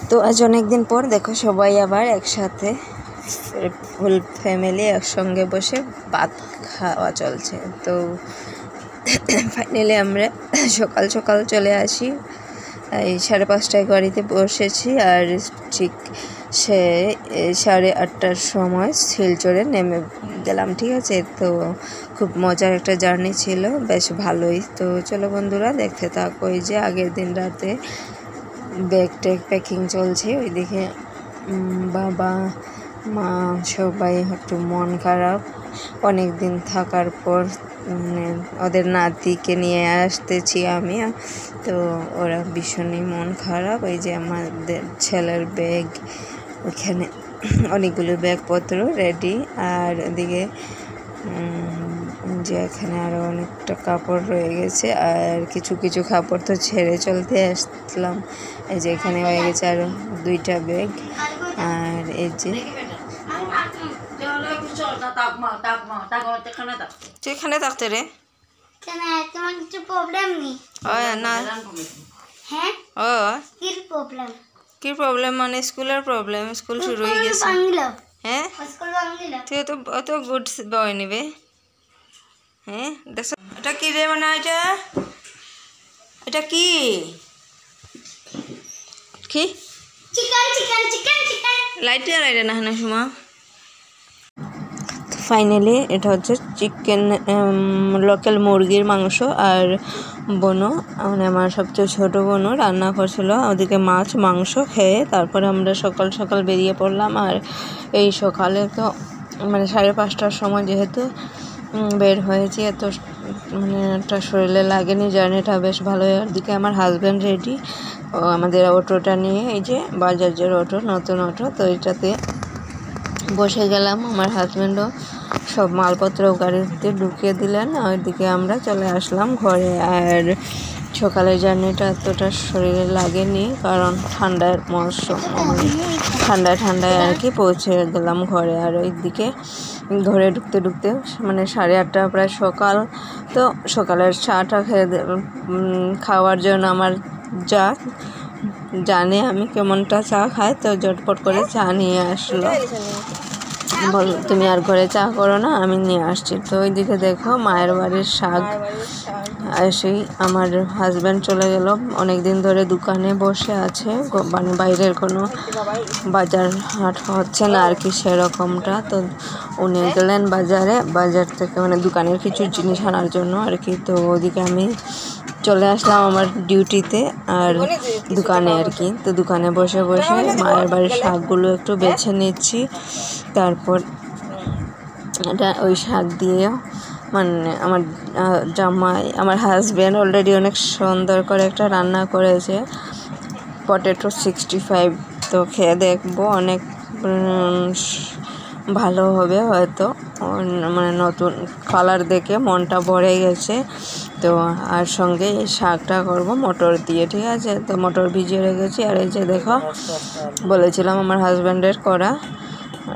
তো আজ অনেক দিন পর দেখো সবাই আবার একসাথে ফুল ফ্যামিলি একসঙ্গে বসে ভাত খাওয়া চলছে। তো ফাইনালি আমরা সকাল সকাল চলে আসি, এই 5:30টায় গাড়িতে বসেছি আর ঠিক 8:30টার সময় শিলচরে নেমে গেলাম। ঠিক আছে, তো খুব মজার একটা জার্নি ছিল, বেশ ভালোই। তো চলো বন্ধুরা দেখতে থাকো। এই যে আগের দিন রাতে ব্যাগ ট্যাগ প্যাকিং চলছে, ওইদিকে বাবা মা সবাই একটু মন খারাপ, অনেক দিন থাকার পর ওদের নাতিকে নিয়ে আসতেছি আমি, তো ওরা ভীষণই মন খারাপ। এই যে আমাদের ছেলের ব্যাগ, ওখানে অনেকগুলো ব্যাগপত্র রেডি, আর এদিকে যে এখানে আরও অনেকটা কাপড় রয়ে গেছে, আর কিছু কিছু কাপড় তো ছেড়ে চলতে আসলাম। এই যে এখানে হয়ে গেছে আরও 2টা ব্যাগ। আর এই যে তুই এখানে থাকতে রে তোমার কিছু প্রবলেম নেই? না। হ্যাঁ, ও কি প্রবলেম মানে স্কুলের প্রবলেম, স্কুল শুরু হয়ে গেছে। হ্যাঁ, তুই অত গুড বয় নিবে। হ্যাঁ দেখো এটা কি রে, মানে এটা কি কি লাইটে না না সুমা। ফাইনালি এটা হচ্ছে চিকেন, লোকাল মুরগির মাংস। আর বোনও মানে আমার সবচেয়ে ছোটো বোনও রান্না করছিল, ওদিকে মাছ মাংস খেয়ে তারপরে আমরা সকাল সকাল বেরিয়ে পড়লাম। আর এই সকালে তো মানে 5:30টার সময় যেহেতু বের হয়েছি, এত মানে একটা শরীরে লাগেনি, জার্নিটা বেশ ভালোই। আর দিকে আমার হাজব্যান্ড রেডি, ও আমাদের অটোটা নিয়ে, এই যে বাজাজের অটো, নতুন অটো, তো এটাতে বসে গেলাম। আমার হাজব্যান্ডও সব মালপত্র গাড়িতে ঢুকিয়ে দিলেন, ওইদিকে আমরা চলে আসলাম ঘরে। আর সকালের জার্নিটা এতটা শরীরে লাগেনি, কারণ ঠান্ডার মৌসুম, ঠান্ডায় আর কি পৌঁছে গেলাম ঘরে। আর ওইদিকে ঘরে ঢুকতে মানে 8:30 প্রায় সকাল। তো সকালের চাটা খাওয়ার জন্য আমার যা জানে আমি কেমনটা চা খাই, তো ঝটপট করে চা নিয়ে আসলো, বল তুমি আর ঘরে চা করো না, আমি নিয়ে আসছি। তো ওইদিকে দেখো মায়ের বাড়ির শাক। এসেই আমার হাজব্যান্ড চলে গেল, অনেক দিন ধরে দোকানে বসে আছে, মানে বাইরের কোনো বাজার হাট হচ্ছে না আর কি সেরকমটা। তো উনি গেলেন বাজার থেকে মানে দোকানের কিছু জিনিস আনার জন্য আর কি। তো ওদিকে আমি চলে আসলাম আমার ডিউটিতে আর দোকানে আর কি। তো দোকানে বসে মায়ের বাড়ির শাকগুলো একটু বেছে নিচ্ছি। তারপর এটা ওই শাক দিয়ে মানে আমার জামাই, আমার হাজব্যান্ড অলরেডি অনেক সুন্দর করে একটা রান্না করেছে, পটেটো 65। তো খেয়ে দেখবো, অনেক ভালো হবে হয়তো, মানে নতুন কালার দেখে মনটা ভরে গেছে। তো আর সঙ্গে এই শাকটা করবো মটর দিয়ে, ঠিক আছে। তো মটর ভিজিয়ে রেখেছি। আর এই যে দেখো বলেছিলাম আমার হাজব্যান্ডের করা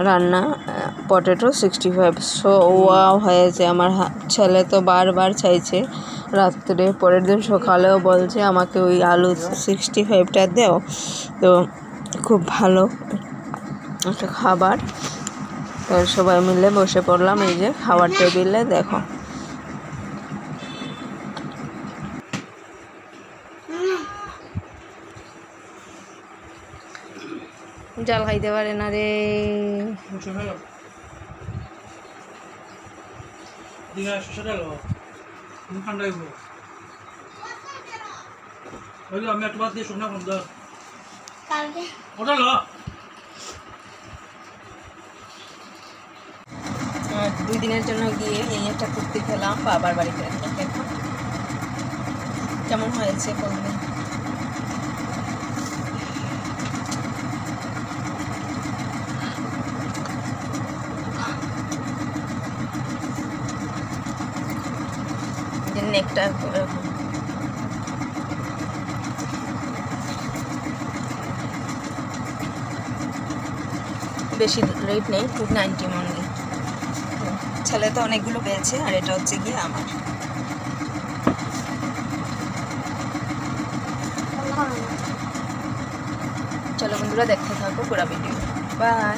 রান্না পটেটো 65, সো ওয়াও হয়েছে। আমার ছেলে তো বারবার চাইছে রাত্রে, পরের দিন সকালেও বলছে আমাকে ওই আলু 65টা দেও। তো খুব ভালো একটা খাবার। তো সবাই মিলে বসে পড়লাম এই যে খাবার টেবিলে। দেখো জাল খাইতে পারে না রে, আমি একবার দিয়ে শুকনা বন্ধ ওটা 2 দিনের জন্য গিয়ে এই একটা কুর্তি খেলাম বাবার বাড়িতে। দেখো কেমন হয়েছে বলবে। নেকটা বেশি রেট নেই, 290 অনলি। ছেলে তো অনেকগুলো পেয়েছে, আর এটা হচ্ছে গিয়ে আমার। চলো বন্ধুরা দেখতে থাকো পুরো ভিডিও। বাই।